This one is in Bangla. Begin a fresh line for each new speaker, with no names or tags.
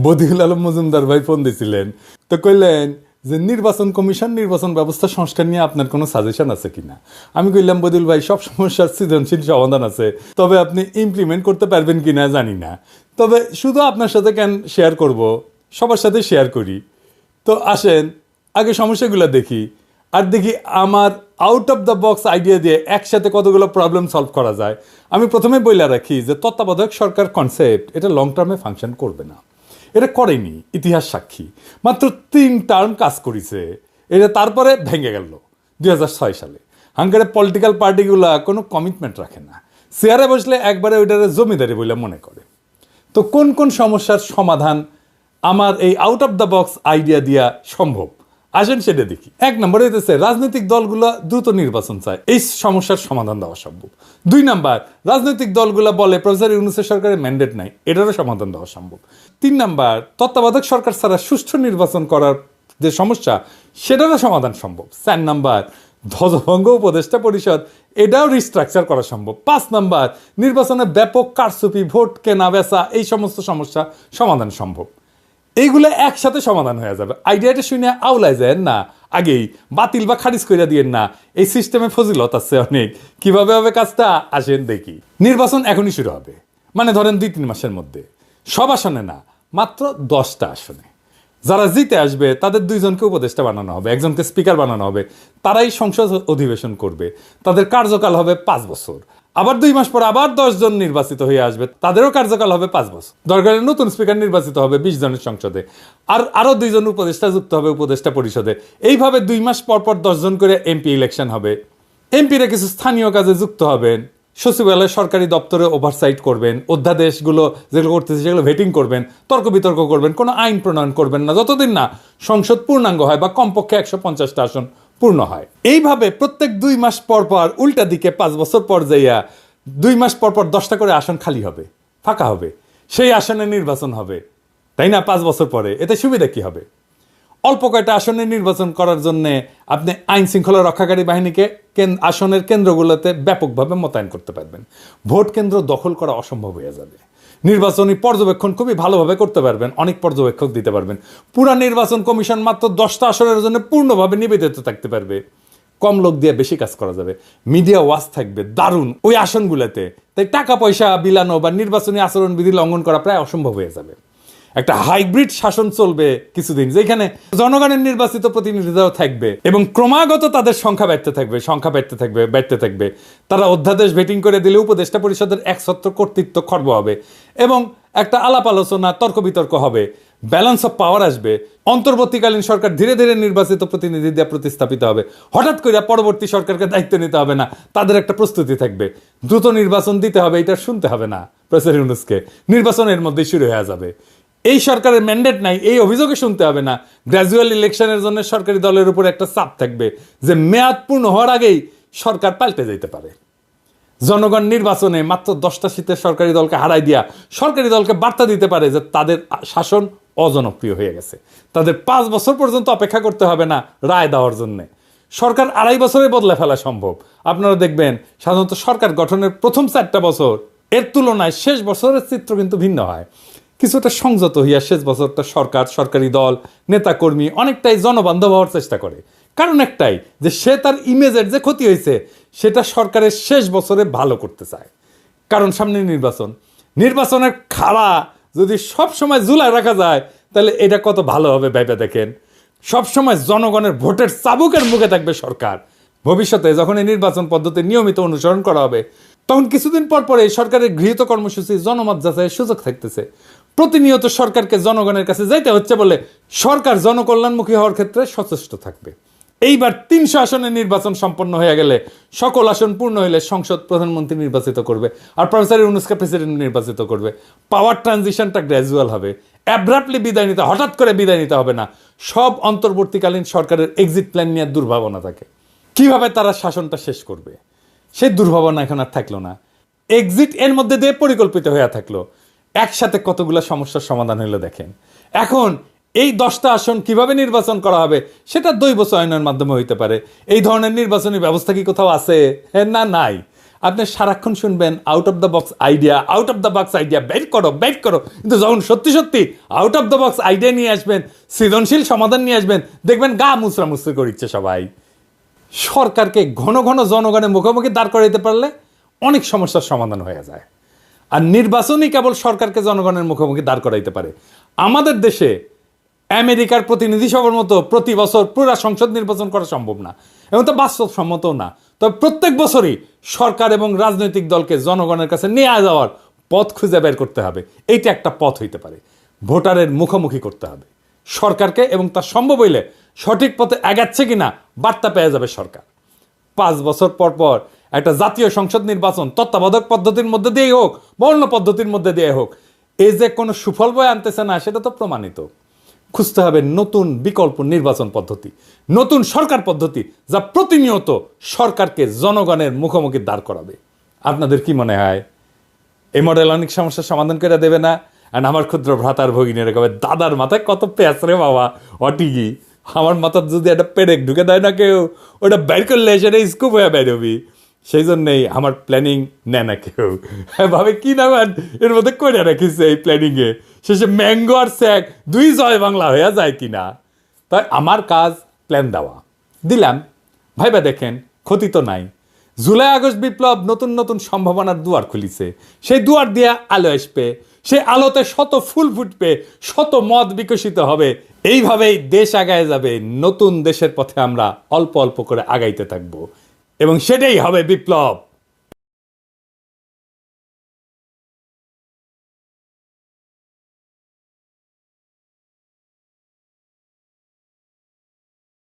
বদিউল আলম মজুমদার ভাই ফোন দিয়েছিলেন, তো কইলেন যে নির্বাচন কমিশন নির্বাচন ব্যবস্থা সংস্কার নিয়ে আপনার কোনো সাজেশন আছে কিনা। আমি কইলাম বদিউল ভাই সব সমস্যার সৃজনশীল সমাধান আছে, তবে আপনি ইমপ্লিমেন্ট করতে পারবেন কিনা জানি না, তবে শুধু আপনার সাথে কেন শেয়ার করব, সবার সাথে শেয়ার করি। তো আসেন আগে সমস্যাগুলো দেখি, আর দেখি আমার out of the box idea দিয়ে একসাথে কতগুলো প্রবলেম সলভ করা যায়। আমি প্রথমে বইলা রাখি যে তত্ত্বাবধায়ক সরকার কনসেপ্ট এটা লং টার্মে ফাংশন করবে না, এটা করেনি, ইতিহাস সাক্ষী। মাত্র 3 টার্ম কাজ করেছে, এটা তারপরে ভেঙে গেল 2006 সালে। হাঙ্গারের পলিটিক্যাল পার্টিগুলা কোনো কমিটমেন্ট রাখে না, চেয়ারে বসলে একবারে ওইটারে জমিদারি বলে মনে করে। তো কোন কোন সমস্যার সমাধান আমার এই out of the box idea দিয়া সম্ভব, আসেন সেটা দেখি। 1 নম্বরে হইতেছে রাজনৈতিক দলগুলো দ্রুত নির্বাচন চায়, এই সমস্যার সমাধান দেওয়া সম্ভব। 2 নাম্বার, রাজনৈতিক দলগুলো বলে প্রফেসর ইউনূসের সরকারের ম্যান্ডেট নাই, এটারও সমাধান দেওয়া সম্ভব। 3 নাম্বার, তত্ত্বাবধায়ক সরকার ছাড়া সুষ্ঠু নির্বাচন করার যে সমস্যা সেটারও সমাধান সম্ভব। 4 নাম্বার, ধ্বজভঙ্গ উপদেষ্টা পরিষদ এটাও রিস্ট্রাকচার করা সম্ভব। 5 নাম্বার, নির্বাচনে ব্যাপক কারচুপি, ভোট কেনা বেচা, এই সমস্ত সমস্যা সমাধান সম্ভব। এইগুলো একসাথে সমাধান হয়ে যাবে। আইডিয়াটা শুনে আউলাই যায় না, আগেই বাতিল বা খারিজ করে দিয়েন না, এই সিস্টেমে ফজিলত আছে অনেক। কিভাবে হবে কাজটা আসেন দেখি। নির্বাচন এখনই শুরু হবে, মানে ধরেন 2-3 মাসের মধ্যে। সব আসনে না, মাত্র 10টা আসনে। যারা জিতে আসবে তাদের 2 জনকে উপদেষ্টা বানানো হবে, একজনকে স্পিকার বানানো হবে, তারাই সংসদ অধিবেশন করবে। তাদের কার্যকাল হবে 5 বছর। আবার 2 মাস পর আবার 10 জন নির্বাচিত হয়ে আসবে, তাদেরও কার্যকাল হবে 5 বছর। দরকারে নতুন স্পিকার নির্বাচিত হবে 20 জনের সংসদে, আর আরো 2 জন উপদেষ্টা যুক্ত হবে উপদেষ্টা পরিষদে। এইভাবে 2 মাস পর পর 10 জন করে এমপি ইলেকশন হবে। এমপিরা কিছু স্থানীয় কাজে যুক্ত হবেন, সচিবালয় সরকারি দপ্তরে ওভারসাইট করবেন, অধ্যাদেশগুলো যেগুলো করতেছে সেগুলো ভেটিং করবেন, তর্ক বিতর্ক করবেন, কোনো আইন প্রণয়ন করবেন না যতদিন না সংসদ পূর্ণাঙ্গ হয় বা কমপক্ষে 150টা আসন পূর্ণ হয়। এইভাবে প্রত্যেক 2 মাস পর পর উল্টা দিকে 5 বছর পর যাইয়া 2 মাস পর পর 10টা করে আসন খালি হবে, ফাঁকা হবে, সেই আসনে নির্বাচন হবে, তাই না? 5 বছর পরে এতে সুবিধা কি হবে? অল্প কয়টা আসনে নির্বাচন করার জন্য আপনি আইন শৃঙ্খলা রক্ষাকারী বাহিনীকে আসনের কেন্দ্রগুলোতে ব্যাপকভাবে মোতায়েন করতে পারবেন। ভোট কেন্দ্র দখল করা অসম্ভব হয়ে যাবে। নির্বাচনী পর্যবেক্ষণ খুবই ভালোভাবে করতে পারবেন, অনেক পর্যবেক্ষক দিতে পারবেন। পুরা নির্বাচন কমিশন মাত্র 10টা আসনের জন্য পূর্ণভাবে নিবেদিত থাকতে পারবে। কম লোক দিয়ে বেশি কাজ করা যাবে। মিডিয়া ওয়াচ থাকবে দারুণ ওই আসনগুলোতে, তাই টাকা পয়সা বিলানো বা নির্বাচনী আচরণবিধি লঙ্ঘন করা প্রায় অসম্ভব হয়ে যাবে। একটা হাইব্রিড শাসন চলবে কিছুদিন, যেখানে জনগণের নির্বাচিত প্রতিনিধিরাও থাকবে এবং ক্রমাগত তাদের সংখ্যা বাড়তে থাকবে। তারা অধ্যাদেশ ভেটিং করে দিলে উপদেষ্টা পরিষদের একছত্র কর্তৃত্ব খর্ব হবে এবং একটা আলাপ আলোচনা তর্ক বিতর্ক হবে, ব্যালেন্স অফ পাওয়ার আসবে। অন্তর্বর্তীকালীন সরকার ধীরে ধীরে নির্বাচিত প্রতিনিধি দিয়ে প্রতিস্থাপিত হবে। হঠাৎ করে পরবর্তী সরকারকে দায়িত্ব নিতে হবে না, তাদের একটা প্রস্তুতি থাকবে। দ্রুত নির্বাচন দিতে হবে, এটা শুনতে হবে না প্রফেসর ইউনূসকে, নির্বাচনের মধ্যেই শুরু হয়ে যাবে। এই সরকারের ম্যান্ডেট নাই, এই অভিযোগে শুনতে হবে না। গ্র্যাজুয়াল ইলেকশনের জন্য সরকারি দলের উপর একটা চাপ থাকবে যে মেয়াদ পূর্ণ হওয়ার আগেই সরকার পাল্টে যেতে পারে। জনগণ নির্বাচনে মাত্র 10টা সিটের সরকারি দলকে হারাই দিয়া সরকারি দলকে বার্তা দিতে পারে যে তাদের শাসন অজনপ্রিয় হয়ে গেছে, তাদের 5 বছর পর্যন্ত অপেক্ষা করতে হবে না রায় দেওয়ার জন্যে। সরকার 2.5 বছরে বদলে ফেলা সম্ভব। আপনারা দেখবেন সাধারণত সরকার গঠনের প্রথম 4টা বছর এর তুলনায় শেষ বছরের চিত্র কিন্তু ভিন্ন হয়। কিছুটা সংযত হইয়া শেষ বছরটা সরকার, সরকারি দল, নেতাকর্মী অনেকটাই জনবান্ধব হওয়ার চেষ্টা করে। কারণ একটাই, যে সে তার ইমেজের যে ক্ষতি হয়েছে সেটা সরকারের শেষ বছরে ভালো করতে চায়। কারণ সামনে নির্বাচনের খাড়া যদি সব সময় ঝুলায় রাখা যায় তাহলে এটা কত ভালো হবে ভেবে দেখেন। সবসময় জনগণের ভোটের চাবুকের মুখে থাকবে সরকার। ভবিষ্যতে যখন এই নির্বাচন পদ্ধতি নিয়মিত অনুসরণ করা হবে তখন কিছুদিন পর পরে সরকারের গৃহীত কর্মসূচি জনমত যাচাইয়ের সুযোগ থাকতেছে। প্রতিনিয়ত সরকারকে জনগণের কাছে যাইতে হচ্ছে বলে সরকার জনকল্যাণমুখী হওয়ার ক্ষেত্রে সচেষ্ট থাকবে। এইবার 300 আসনের নির্বাচন সম্পন্ন হয়ে গেলে, সকল আসন পূর্ণ হলে সংসদ প্রধানমন্ত্রী নির্বাচিত করবে আর প্রফেসর ইউনূসকে প্রেসিডেন্ট নির্বাচিত করবে। পাওয়ার ট্রানজিশনটা গ্র্যাজুয়াল হবে, অ্যাব্রাপ্টলি হঠাৎ করে বিদায় নিতে হবে না। সব অন্তর্বর্তীকালীন সরকারের এক্সিট প্ল্যান নিয়ে দুর্ভাবনা থাকে, কিভাবে তারা শাসনটা শেষ করবে সেই দুর্ভাবনা এখন আর থাকলো না। এক্সিট এর মধ্যে দিয়ে পরিকল্পিত হয়ে থাকলো। একসাথে কতগুলো সমস্যার সমাধান হলো দেখেন। এখন এই 10টা আসন কিভাবে নির্বাচন করা হবে সেটা দৈব চয়নের মাধ্যমে হইতে পারে। এই ধরনের নির্বাচনী ব্যবস্থা কি কোথাও আছে? না, নাই। আপনি সারাক্ষণ শুনবেন out of the box idea বের করো, কিন্তু যখন সত্যি সত্যি out of the box idea নিয়ে আসবেন, সৃজনশীল সমাধান নিয়ে আসবেন, দেখবেন গা মুচড়ামুচড়ি করিচ্ছে সবাই। সরকারকে ঘন ঘন জনগণের মুখোমুখি দাঁড় করাইতে পারলে অনেক সমস্যার সমাধান হয়ে যায়। আর নির্বাচনই কেবল সরকারকে জনগণের মুখোমুখি দাঁড় করাইতে পারে। আমাদের দেশে আমেরিকার প্রতিনিধি সভার মতো প্রতি বছর পুরা সংসদ নির্বাচন করা সম্ভব না, এবং তো বাস্তবসম্মতও না। তবে প্রত্যেক বছরই সরকার এবং রাজনৈতিক দলকে জনগণের কাছে নিয়ে যাওয়ার পথ খুঁজে বের করতে হবে। এইটা একটা পথ হইতে পারে। ভোটারের মুখোমুখি করতে হবে সরকারকে, এবং তার সম্ভব হইলে সঠিক পথে এগাচ্ছে কিনা বার্তা পেয়ে যাবে সরকার। 5 বছর পর পর একটা জাতীয় সংসদ নির্বাচন তত্ত্বাবধায়ক পদ্ধতির মধ্যে দিয়েই হোক, বর্ণ পদ্ধতির মধ্যে দিয়ে হোক, এই যে কোনো সুফল বয়ে আনতেছে না সেটা তো প্রমাণিত। খুঁজতে হবে নতুন বিকল্প নির্বাচন পদ্ধতি, নতুন সরকার পদ্ধতি, যা প্রতিনিয়ত সরকারকে জনগণের মুখোমুখি দাঁড় করাবে। আপনাদের কি মনে হয় এই মডেল অনেক সমস্যার সমাধান করে দেবে না? আর আমার ক্ষুদ্র ভ্রাতার ভগিনীরা কবে, দাদার মাথায় কত পেঁয়াজ রে বাবা, অটিকি আমার মাথার যদি একটা পেরেক ঢুকে দেয় না কেউ, ওটা বের করলে সেটা স্কুপ হয়ে বেরোবি। সেই জন্যেই আমার প্ল্যানিং নেয় না কেউ, ভাবে কি না এর মধ্যে করে রাখিছে এই প্ল্যানিংয়ে, শেষে ম্যাঙ্গো আর স্যাক 2 জয় বাংলা হয়ে যায় কিনা। তাই আমার কাজ প্ল্যান দেওয়া, দিলাম, ভাইবা দেখেন, ক্ষতি তো নাই। জুলাই আগস্ট বিপ্লব নতুন নতুন সম্ভাবনার দুয়ার খুলিছে, সেই দুয়ার দিয়ে আলো আসবে, সেই আলোতে শত ফুল ফুটবে, শত মত বিকশিত হবে। এইভাবেই দেশ আগায় যাবে, নতুন দেশের পথে আমরা অল্প অল্প করে আগাইতে থাকবো, এবং সেটাই হবে বিপ্লব।